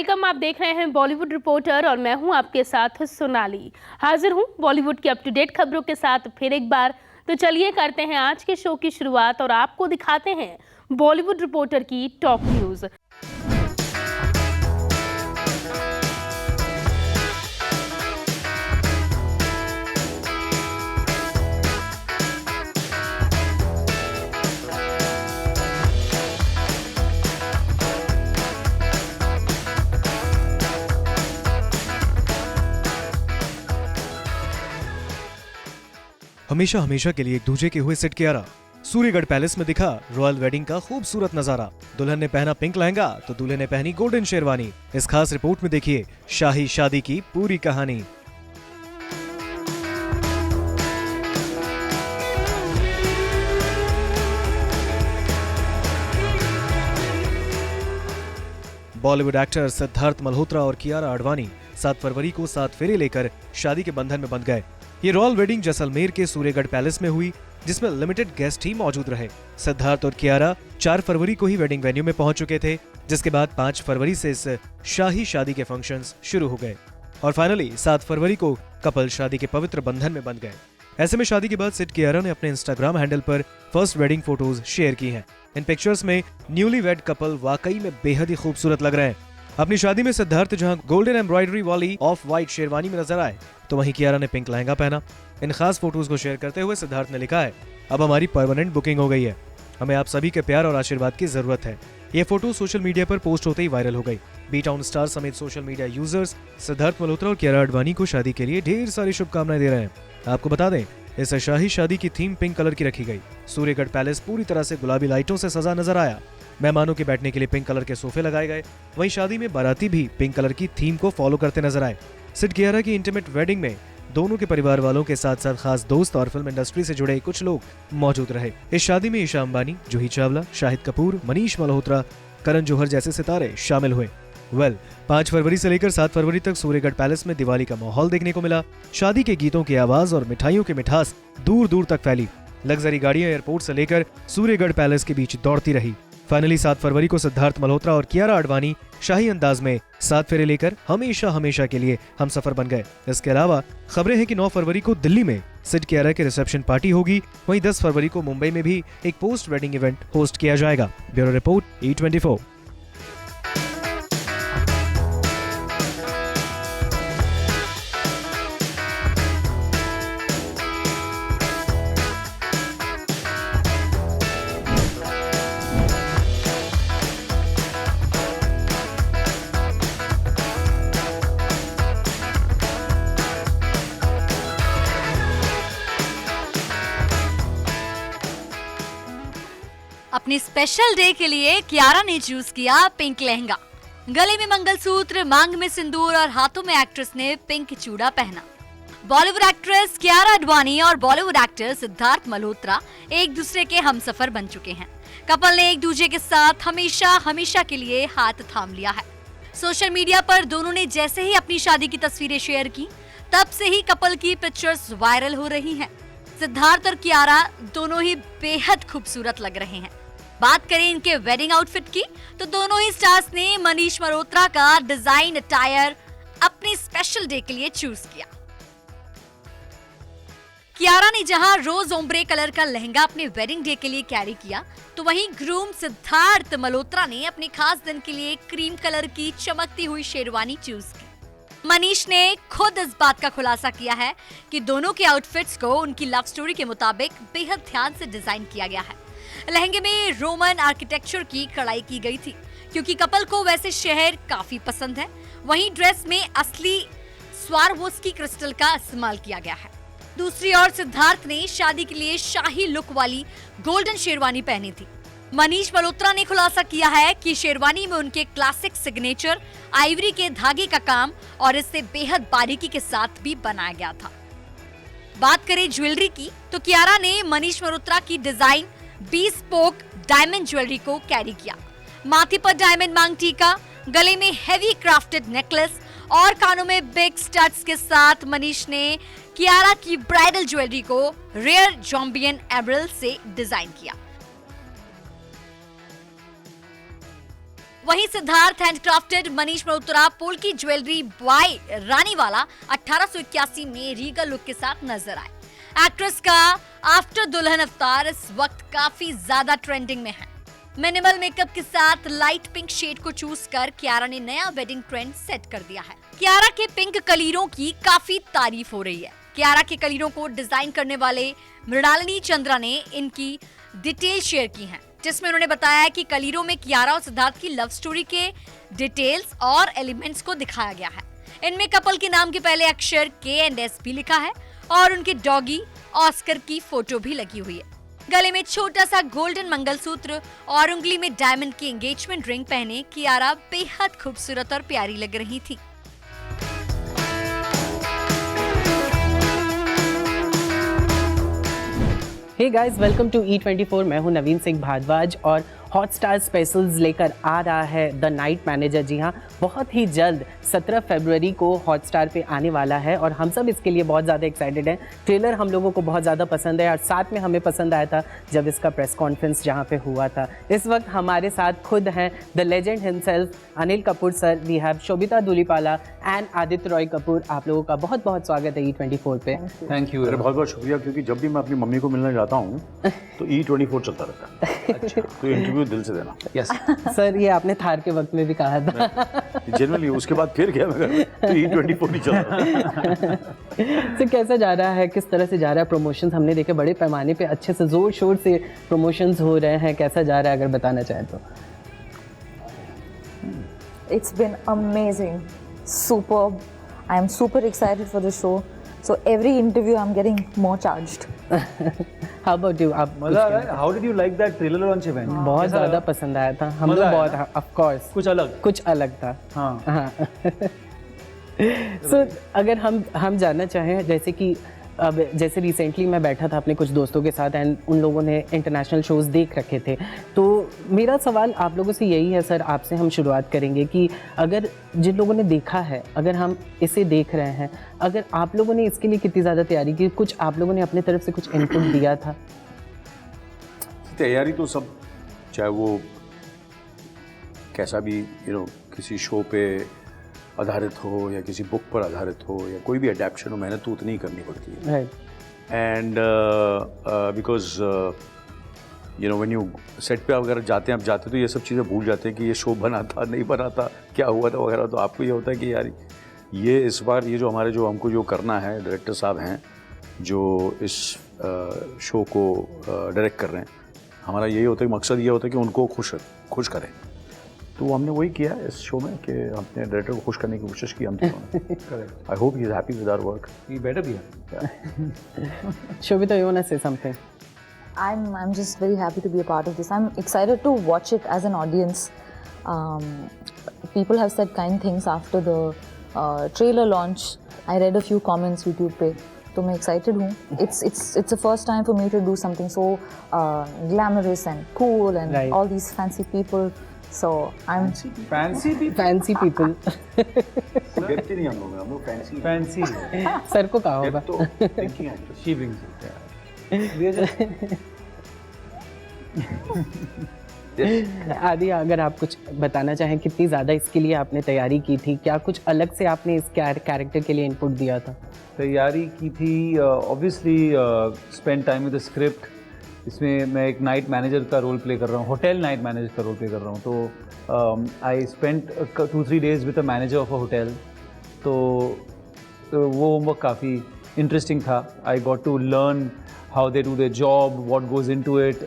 Welcome. आप देख रहे हैं बॉलीवुड रिपोर्टर और मैं हूं आपके साथ सोनाली। हाजिर हूं बॉलीवुड की अप टू डेट खबरों के साथ फिर एक बार। तो चलिए करते हैं आज के शो की शुरुआत और आपको दिखाते हैं बॉलीवुड रिपोर्टर की टॉप न्यूज। हमेशा हमेशा के लिए एक दूजे के हुए सेट कियारा। सूर्यगढ़ पैलेस में दिखा रॉयल वेडिंग का खूबसूरत नजारा। दुल्हन ने पहना पिंक लहंगा तो दूल्हे ने पहनी गोल्डन शेरवानी। इस खास रिपोर्ट में देखिए शाही शादी की पूरी कहानी। बॉलीवुड एक्टर सिद्धार्थ मल्होत्रा और कियारा आडवाणी 7 फरवरी को 7 फेरे लेकर शादी के बंधन में बंध गए। ये रॉयल वेडिंग जैसलमेर के सूर्यगढ़ पैलेस में हुई, जिसमें लिमिटेड गेस्ट ही मौजूद रहे। सिद्धार्थ और कियारा 4 फरवरी को ही वेडिंग वेन्यू में पहुंच चुके थे, जिसके बाद 5 फरवरी से इस शाही शादी के फंक्शंस शुरू हो गए और फाइनली 7 फरवरी को कपल शादी के पवित्र बंधन में बंध गए। ऐसे में शादी के बाद सिड कियारा ने अपने इंस्टाग्राम हैंडल पर फर्स्ट वेडिंग फोटोज शेयर की हैं। इन पिक्चर्स में न्यूली वेड कपल वाकई में बेहद ही खूबसूरत लग रहे हैं। अपनी शादी में सिद्धार्थ जहां गोल्डन एम्ब्रॉयडरी वाली ऑफ व्हाइट शेरवानी में नजर आए, तो वहीं कियारा ने पिंक लहंगा पहना। इन खास फोटोज को शेयर करते हुए सिद्धार्थ ने लिखा है, अब हमारी परमानेंट बुकिंग हो गई है, हमें आप सभी के प्यार और आशीर्वाद की जरूरत है। ये फोटो सोशल मीडिया पर पोस्ट होते ही वायरल हो गई। बी टाउन स्टार समेत social media users Siddharth Malhotra और कियारा आडवाणी को शादी के लिए ढेर सारी शुभकामनाएं दे रहे हैं। आपको बता दें, इस शाही शादी की थीम पिंक कलर की रखी गई। सूर्यगढ़ पैलेस पूरी तरह से गुलाबी लाइटों से सजा नजर आया। मेहमानों के बैठने के लिए पिंक कलर के सोफे लगाए गए। वहीं शादी में बाराती भी पिंक कलर की थीम को फॉलो करते नजर आए। सिड कियारा की इंटीमेट वेडिंग में दोनों के परिवार वालों के साथ साथ खास दोस्त और फिल्म इंडस्ट्री से जुड़े कुछ लोग मौजूद रहे। इस शादी में ईशा अंबानी, जूही चावला, शाहिद कपूर, मनीष मल्होत्रा, करण जौहर जैसे सितारे शामिल हुए। 5 फरवरी से लेकर 7 फरवरी तक सूर्यगढ़ पैलेस में दिवाली का माहौल देखने को मिला। शादी के गीतों की आवाज और मिठाइयों की मिठास दूर दूर तक फैली। लग्जरी गाड़ियां एयरपोर्ट से लेकर सूर्यगढ़ पैलेस के बीच दौड़ती रही। फाइनली 7 फरवरी को सिद्धार्थ मल्होत्रा और कियारा आडवाणी शाही अंदाज में 7 फेरे लेकर हमेशा हमेशा के लिए हम सफर बन गए। इसके अलावा खबरें हैं कि 9 फरवरी को दिल्ली में सिड कियारा के रिसेप्शन पार्टी होगी। वहीं 10 फरवरी को मुंबई में भी एक पोस्ट वेडिंग इवेंट होस्ट किया जाएगा। Bureau report E24। अपने स्पेशल डे के लिए कियारा ने चूज किया पिंक लहंगा। गले में मंगलसूत्र, मांग में सिंदूर और हाथों में एक्ट्रेस ने पिंक चूड़ा पहना। बॉलीवुड एक्ट्रेस कियारा आडवाणी और बॉलीवुड एक्टर सिद्धार्थ मल्होत्रा एक दूसरे के हमसफर बन चुके हैं। कपल ने एक दूसरे के साथ हमेशा हमेशा के लिए हाथ थाम लिया है। सोशल मीडिया पर दोनों ने जैसे ही अपनी शादी की तस्वीरें शेयर की, तब से ही कपल की पिक्चर्स वायरल हो रही हैं। सिद्धार्थ और कियारा दोनों ही बेहद खूबसूरत लग रहे हैं। बात करें इनके वेडिंग आउटफिट की, तो दोनों ही स्टार्स ने मनीष मल्होत्रा का डिजाइन अटायर अपने स्पेशल डे के लिए चूज किया। कियारा ने जहां रोज ओम्ब्रे कलर का लहंगा अपने वेडिंग डे के लिए कैरी किया, तो वहीं ग्रूम सिद्धार्थ मल्होत्रा ने अपने खास दिन के लिए क्रीम कलर की चमकती हुई शेरवानी चूज की। मनीष ने खुद इस बात का खुलासा किया है कि दोनों के आउटफिट्स को उनकी लव स्टोरी के मुताबिक बेहद ध्यान से डिजाइन किया गया है। लहंगे में रोमन आर्किटेक्चर की कढ़ाई की गई थी, क्योंकि कपल को वैसे शहर काफी पसंद है। वहीं ड्रेस में असली स्वारोवस्की क्रिस्टल का इस्तेमाल किया गया है। दूसरी ओर सिद्धार्थ ने शादी के लिए शाही लुक वाली गोल्डन शेरवानी पहनी थी। मनीष मल्होत्रा ने खुलासा किया है कि शेरवानी में उनके क्लासिक सिग्नेचर आइवरी के धागे का काम और इससे बेहद बारीकी के साथ भी बनाया गया था। बात करें ज्वेलरी की, तो कियारा ने मनीष मल्होत्रा की डिजाइन bespoke डायमंड ज्वेलरी को कैरी किया। माथे पर डायमंड मांग टीका, गले में हेवी क्राफ्टेड नेकलेस और कानों में बिग स्टड्स के साथ मनीष ने कियारा की ब्राइडल ज्वेलरी को रेयर जॉम्बियन एमरल्ड से डिजाइन किया। वहीं Sidharth handcrafted Manish Malhotra polki jewellery by Raniwala 1881 में रीगल लुक के साथ नजर आए। एक्ट्रेस का आफ्टर दुल्हन अवतार इस वक्त काफी ज्यादा ट्रेंडिंग में है। मिनिमल मेकअप के साथ लाइट पिंक शेड को चूज कर कियारा ने नया वेडिंग ट्रेंड सेट कर दिया है। कियारा के पिंक कलीरों की काफी तारीफ हो रही है। कियारा के कलीरों को डिजाइन करने वाले मृणालिनी चंद्रा ने इनकी डिटेल शेयर की हैं, जिसमें उन्होंने बताया है कि कलीरों में कियारा और सिद्धार्थ की लव स्टोरी के डिटेल्स और एलिमेंट्स को दिखाया गया है। इनमें कपल के नाम के पहले अक्षर K&S भी लिखा है और उनके डॉगी ऑस्कर की फोटो भी लगी हुई है। गले में छोटा सा गोल्डन मंगलसूत्र और उंगली में डायमंड की एंगेजमेंट रिंग पहने कियारा बेहद खूबसूरत और प्यारी लग रही थी। Hey guys, welcome to E24। मैं हूं नवीन सिंह भारद्वाज और हॉटस्टार स्पेशल्स लेकर आ रहा है द नाइट मैनेजर। जी हां, बहुत ही जल्द 17 फरवरी को हॉटस्टार पे आने वाला है और हम सब इसके लिए बहुत ज़्यादा एक्साइटेड हैं। ट्रेलर हम लोगों को बहुत ज़्यादा पसंद है और साथ में हमें पसंद आया था जब इसका प्रेस कॉन्फ्रेंस जहां पे हुआ था। इस वक्त हमारे साथ खुद हैं the legend himself Anil Kapoor sir, we have Sobhita Dhulipala and Aditya Roy Kapoor. आप लोगों का बहुत बहुत स्वागत है E24 पे। Thank you. बहुत बहुत शुक्रिया, क्योंकि जब भी मैं अपनी मम्मी को मिलने जाता हूँ तो E24 चलता रहता है। अच्छा। तो इंटरव्यू दिल से देना। यस सर, ये आपने थार के वक्त में भी कहा था। जनरली उसके बाद फिर गया मैं तो E24 नहीं चल रहा। तो कैसा जा रहा है, किस तरह से जा रहा है प्रमोशंस? हमने देखे बड़े पैमाने पे अच्छे से जोर शोर से प्रमोशंस हो रहे हैं, कैसा जा रहा है अगर बताना चाहें तो? It's been amazing, superb. I am super excited for the show. So every interview I'm getting more charged. How about you? आप मजा आ रहा है। How did you like that trailer launch event? बहुत ज़्यादा पसंद आया था हम लोग, बहुत ऑफ कोर्स कुछ अलग था। हाँ। So, अगर हम जानना चाहें, जैसे कि अब जैसे रिसेंटली मैं बैठा था अपने कुछ दोस्तों के साथ एंड उन लोगों ने इंटरनेशनल शोज़ देख रखे थे, तो मेरा सवाल आप लोगों से यही है सर, आपसे हम शुरुआत करेंगे कि अगर जिन लोगों ने देखा है, अगर हम इसे देख रहे हैं, अगर आप लोगों ने इसके लिए कितनी ज़्यादा तैयारी की, कुछ आप लोगों ने अपने तरफ से कुछ इनपुट दिया था? तैयारी तो सब, चाहे वो कैसा भी किसी शो पे आधारित हो या किसी बुक पर आधारित हो या कोई भी अडेप्शन हो, मेहनत तो उतनी ही करनी पड़ती है। And because when you set पे अगर जाते हैं, आप जाते तो ये सब चीज़ें भूल जाते हैं कि ये शो बना था नहीं बना था, क्या हुआ था वगैरह। तो आपको ये होता है कि यार ये इस बार ये जो हमारे जो हमको जो करना है, डायरेक्टर साहब हैं जो इस शो को डायरेक्ट कर रहे हैं, हमारा यही होता है, मकसद ये होता है कि उनको खुश करें। तो हमने वही किया इस शो में कि हमने डायरेक्टर को खुश करने की कोशिश की हम दोनों ने। I hope he is happy with our work. He better be. Shobita, you want to say something? I'm just very happy to be a part of this. I'm excited to watch it as an audience. People have said kind things after the trailer launch. I read a few comments YouTube पे, तो मैं excited हूँ. It's the first time for me to do something so glamorous and cool and Right. all these fancy people. So I'm Fancy people. Fancy people. व्यक्ति नहीं हम लोग fancy Fancy. Sir को कहा होगा। तो थिंकिंग है। She brings it. Yeah. We are just. आदि, अगर आप कुछ बताना चाहें, कितनी ज़्यादा इसके लिए आपने तैयारी की थी, क्या कुछ अलग से आपने इस कैरेक्टर के लिए इनपुट दिया था? तैयारी की थी, obviously spend time with the script. इसमें मैं एक नाइट मैनेजर का रोल प्ले कर रहा हूँ, होटल नाइट मैनेजर का रोल प्ले कर रहा हूँ। तो I spent 2-3 days with a manager of a hotel. तो वो होमवर्क काफ़ी इंटरेस्टिंग था। I got to learn how they do their job, what goes into it.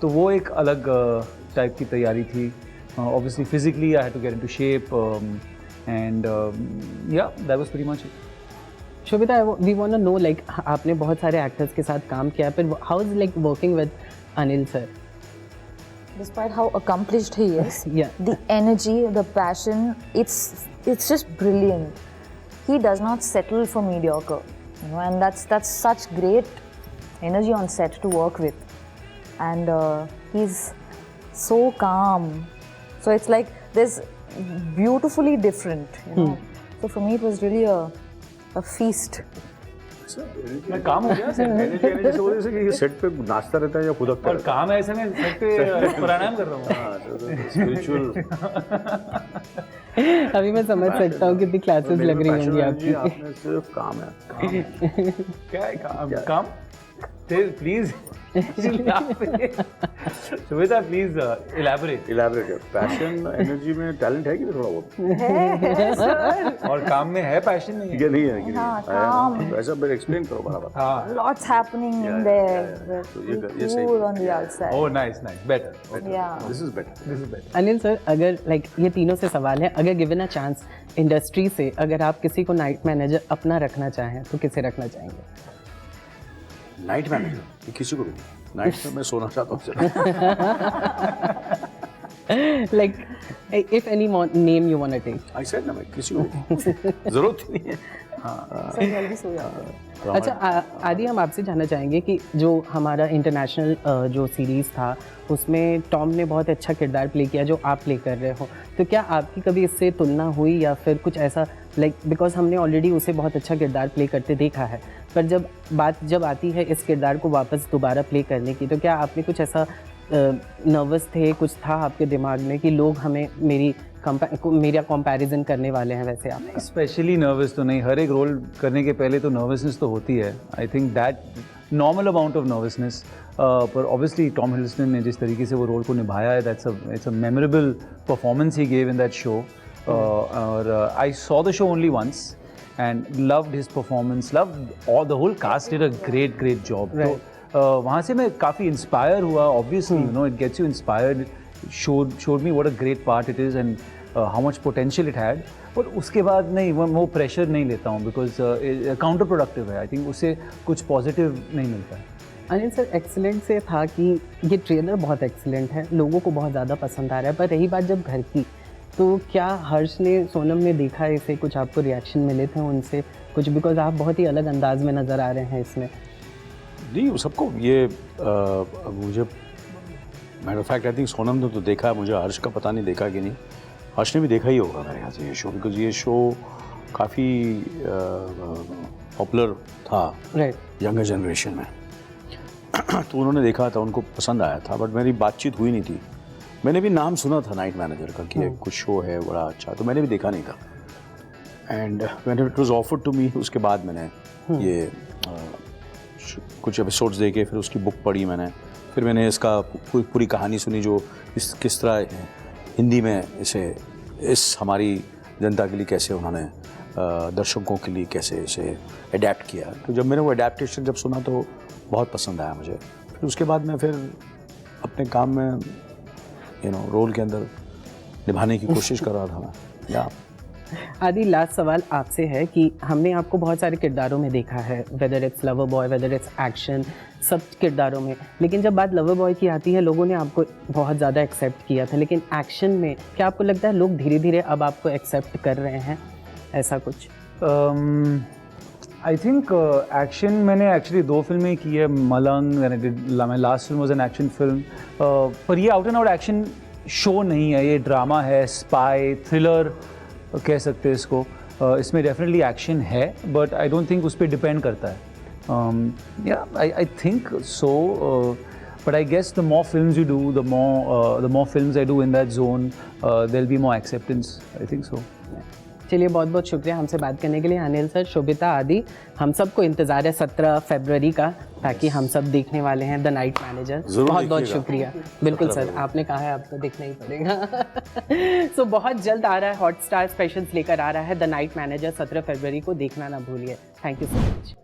तो वो एक अलग टाइप की तैयारी थी। Obviously physically I had to get into shape and yeah that was pretty much it. Sobhita, we want to know, like आपने बहुत सारे एक्टर्स के साथ काम किया, फिर how is like working with Anil sir? despite how accomplished he is, Yeah. the energy, the passion, it's just brilliant. He does not settle for mediocre, and that's such great energy on set to work with. And he's so calm. So it's like there's beautifully different, So for me it was really a feast. मैं काम हो गया set energy energy से वजह से कि ये set पे नाचता रहता है या खुदकता और रहता काम है ऐसे में सेट पे प्राणायाम कर रहा हूँ। है स्पिरिचुअल। अभी मैं समझ सकता हूँ कितनी क्लासेस लग रही होंगी आपकी। आपने सिर्फ काम है क्या है काम प्लीज सुविधा प्लीज इलैबोरेट। पैशन एनर्जी में टैलेंट है कि नहीं थोड़ा बहुत? और काम में है पैशन नहीं है? ये नहीं है कि हाँ, नहीं? काम। ऐसा फिर एक्सप्लेन करो बराबर। हाँ Lots happening in there. So But ये सही cool on the outside. Oh nice better Yeah. This is better. Anil sir, अगर लाइक ये तीनों से सवाल है, अगर गिवन अ चांस इंडस्ट्री से अगर आप किसी को नाइट मैनेजर अपना रखना चाहें तो किसे रखना चाहेंगे? नाइट मैनेजर किसी को भी नाइट में मैं सोना चाहता हूँ। Like if any name you want to take. I said ना, मैं किसी को भी जरूरत ही नहीं है। सब जल्दी सो जाते हैं। अच्छा आदि, हम आपसे जानना चाहेंगे कि जो हमारा इंटरनेशनल जो सीरीज़ था उसमें टॉम ने बहुत अच्छा किरदार प्ले किया जो आप प्ले कर रहे हो, तो क्या आपकी कभी इससे तुलना हुई या फिर कुछ ऐसा, लाइक बिकॉज हमने ऑलरेडी उसे बहुत अच्छा किरदार प्ले करते देखा है, पर जब आती है इस किरदार को वापस दोबारा प्ले करने की, तो क्या आपने कुछ ऐसा नर्वस थे, कुछ था आपके दिमाग में कि लोग हमें मेरा कंपैरिजन करने वाले हैं वैसे आप? स्पेशली नर्वस तो नहीं, हर एक रोल करने के पहले तो नर्वसनेस तो होती है। I think that normal amount of nervousness, पर ऑब्वियसली टॉम हिडलस्टन ने जिस तरीके से वो रोल को निभाया है, it's a memorable performance he gave in that show. और I saw the show only once and loved his performance, loved all the whole cast did a great job. Right. तो वहाँ से मैं काफ़ी इंस्पायर हुआ, obviously you know it gets you inspired, showed me what a great part it is and how much potential it had. और उसके बाद नहीं, वो प्रेशर नहीं लेता हूँ बिकॉज काउंटर प्रोडक्टिव है। आई थिंक उससे कुछ पॉजिटिव नहीं मिलता है। अनिल सर, एक्सीलेंट से था कि ये ट्रेलर बहुत एक्सीलेंट है, लोगों को बहुत ज़्यादा पसंद आ रहा है, पर रही बात जब घर की, तो क्या हर्ष ने, सोनम ने देखा इसे, कुछ आपको रिएक्शन मिले थे उनसे कुछ, बिकॉज आप बहुत ही अलग अंदाज में नज़र आ रहे हैं इसमें? नहीं, सबको ये मुझे matter of fact I think Sonam ने तो देखा है, मुझे हर्ष का पता नहीं देखा कि नहीं। हर्ष ने भी देखा ही होगा मेरे ख्याल से ये शो, बिकॉज ये शो काफ़ी पॉपुलर था राइट यंगर जनरेशन में। तो उन्होंने देखा था, उनको पसंद आया था, बट मेरी बातचीत हुई नहीं थी। मैंने भी नाम सुना था नाइट मैनेजर का कि कुछ शो है बड़ा अच्छा, तो मैंने भी देखा नहीं था। And when it was offered to me, उसके बाद मैंने ये कुछ एपिसोड्स देखे, फिर उसकी बुक पढ़ी मैंने, फिर मैंने इसका पूरी कहानी सुनी, जो किस तरह हिंदी में इस हमारी जनता के लिए कैसे उन्होंने दर्शकों के लिए कैसे इसे अडेप्ट किया। तो जब मैंने वो अडेप्टेशन जब सुना तो बहुत पसंद आया मुझे। फिर उसके बाद मैं फिर अपने काम में रोल के अंदर निभाने की कोशिश कर रहा था मैं। या आदि, लास्ट सवाल आपसे है कि हमने आपको बहुत सारे किरदारों में देखा है, whether it's lover boy, whether it's action, सब किरदारों में, लेकिन जब बात लवर बॉय की आती है, लोगों ने आपको बहुत ज़्यादा एक्सेप्ट किया था, लेकिन एक्शन में क्या आपको लगता है लोग धीरे धीरे अब आपको एक्सेप्ट कर रहे हैं, ऐसा कुछ? आई थिंक एक्शन मैंने एक्चुअली 2 फिल्में की है, मलंग, my last film was an action film, पर ये out and out action show नहीं है, ये ड्रामा है, स्पाई थ्रिलर कह सकते हैं इसको। इसमें डेफिनेटली एक्शन है, बट आई डोंट थिंक उस पर डिपेंड करता है। या I think so, but I guess the more films you do, the more films I do in that zone, there will be more acceptance, I think so. चलिए, बहुत बहुत शुक्रिया हमसे बात करने के लिए अनिल सर, शोभिता, आदि। हम सबको इंतज़ार है 17 फरवरी का, ताकि हम सब देखने वाले हैं द नाइट मैनेजर। बहुत बहुत शुक्रिया। बिल्कुल सर, आपने कहा है आपको देखना ही पड़ेगा। सो बहुत जल्द आ रहा है, हॉटस्टार स्पेशल्स लेकर आ रहा है द नाइट मैनेजर, 17 फरवरी को देखना ना भूलिए। Thank you so much.